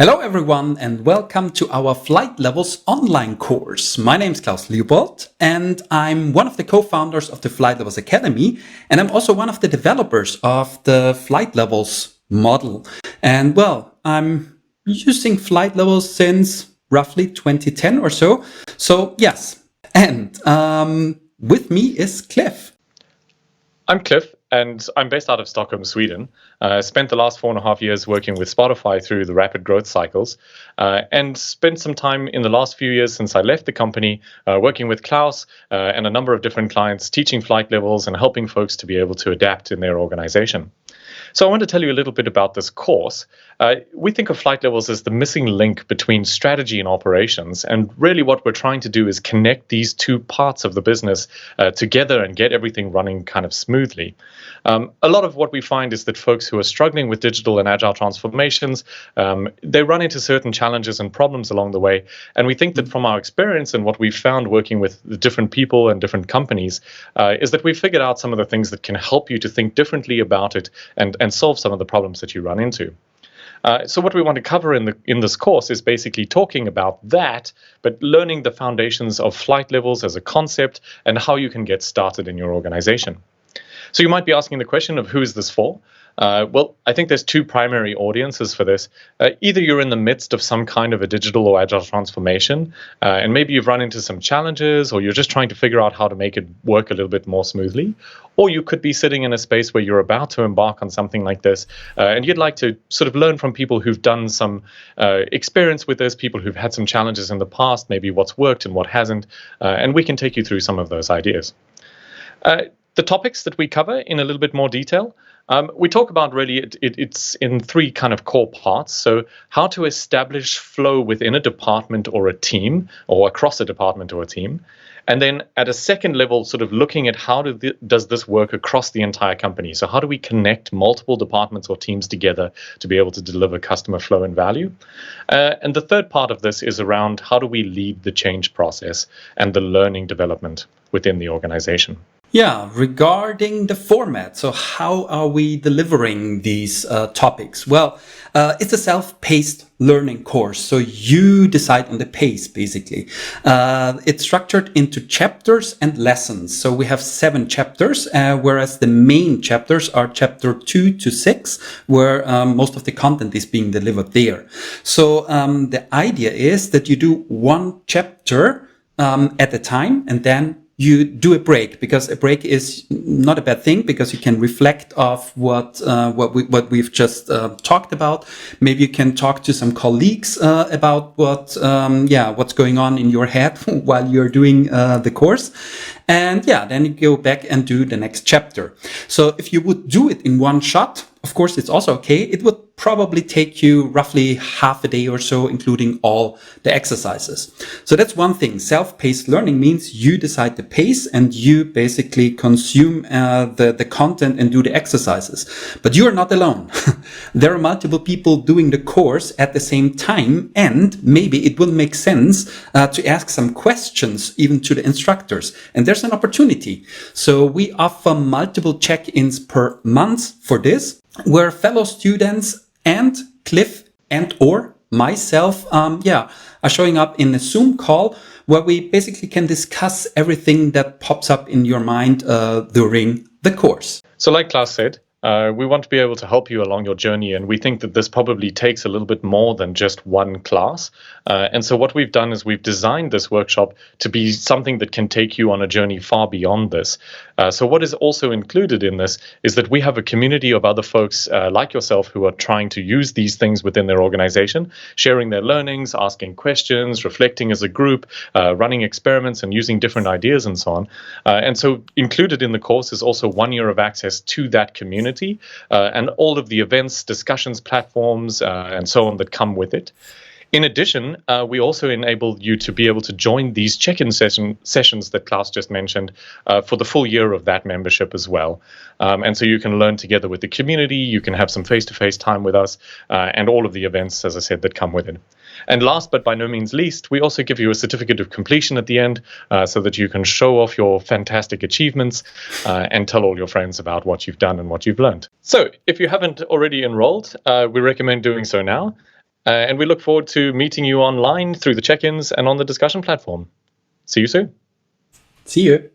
Hello everyone and welcome to our Flight Levels online course. My name is Klaus Leopold and I'm one of the co-founders of the Flight Levels Academy, and I'm also one of the developers of the Flight Levels model. And well, I'm using Flight Levels since roughly 2010 or so. So yes, and with me is Cliff. I'm Cliff, and I'm based out of Stockholm, Sweden. I spent the last 4.5 years working with Spotify through the rapid growth cycles, and spent some time in the last few years since I left the company working with Klaus and a number of different clients, teaching flight levels and helping folks to be able to adapt in their organization. So I want to tell you a little bit about this course. We think of flight levels as the missing link between strategy and operations. And really what we're trying to do is connect these two parts of the business together and get everything running kind of smoothly. A lot of what we find is that folks who are struggling with digital and agile transformations, they run into certain challenges and problems along the way. And we think that from our experience and what we've found working with the different people and different companies is that we've figured out some of the things that can help you to think differently about it and solve some of the problems that you run into. So what we want to cover in this course is basically talking about that, but learning the foundations of flight levels as a concept and how you can get started in your organization. So you might be asking the question of who is this for? Well, I think there's two primary audiences for this. Either you're in the midst of some kind of a digital or agile transformation, and maybe you've run into some challenges, or you're just trying to figure out how to make it work a little bit more smoothly. Or you could be sitting in a space where you're about to embark on something like this, and you'd like to sort of learn from people who've done some experience with this, people who've had some challenges in the past, maybe what's worked and what hasn't, and we can take you through some of those ideas. The topics that we cover in a little bit more detail, we talk about really it's in three kind of core parts. So how to establish flow within a department or a team, or across a department or a team. And then at a second level, sort of looking at how does this work across the entire company? So how do we connect multiple departments or teams together to be able to deliver customer flow and value? And the third part of this is around how do we lead the change process and the learning development within the organization. Yeah, regarding the format, so how are we delivering these topics? Well, it's a self-paced learning course, so you decide on the pace, basically. It's structured into chapters and lessons. So we have 7 chapters, whereas the main chapters are chapter 2 to 6, where most of the content is being delivered there. So the idea is that you do one chapter at a time, and then you do a break, because a break is not a bad thing, because you can reflect off what we've just talked about. Maybe you can talk to some colleagues about what's going on in your head while you're doing the course. And yeah, then you go back and do the next chapter. So if you would do it in one shot, of course, it's also okay. It would probably take you roughly half a day or so, including all the exercises. So that's one thing. Self-paced learning means you decide the pace and you basically consume the content and do the exercises. But you are not alone. There are multiple people doing the course at the same time, and maybe it will make sense to ask some questions even to the instructors. And there's an opportunity. So we offer multiple check-ins per month for this, where fellow students and Cliff and or myself are showing up in a Zoom call where we basically can discuss everything that pops up in your mind during the course. So like Klaus said, we want to be able to help you along your journey, and we think that this probably takes a little bit more than just one class. And so what we've done is we've designed this workshop to be something that can take you on a journey far beyond this. So what is also included in this is that we have a community of other folks like yourself who are trying to use these things within their organization, sharing their learnings, asking questions, reflecting as a group, running experiments and using different ideas and so on. And so included in the course is also 1 year of access to that community and all of the events, discussions, platforms, and so on that come with it. In addition, we also enable you to be able to join these check-in sessions that Klaus just mentioned for the full year of that membership as well. And so you can learn together with the community, you can have some face-to-face time with us, and all of the events, as I said, that come with it. And last but by no means least, we also give you a certificate of completion at the end so that you can show off your fantastic achievements and tell all your friends about what you've done and what you've learned. So if you haven't already enrolled, we recommend doing so now. And we look forward to meeting you online through the check-ins and on the discussion platform. See you soon. See you.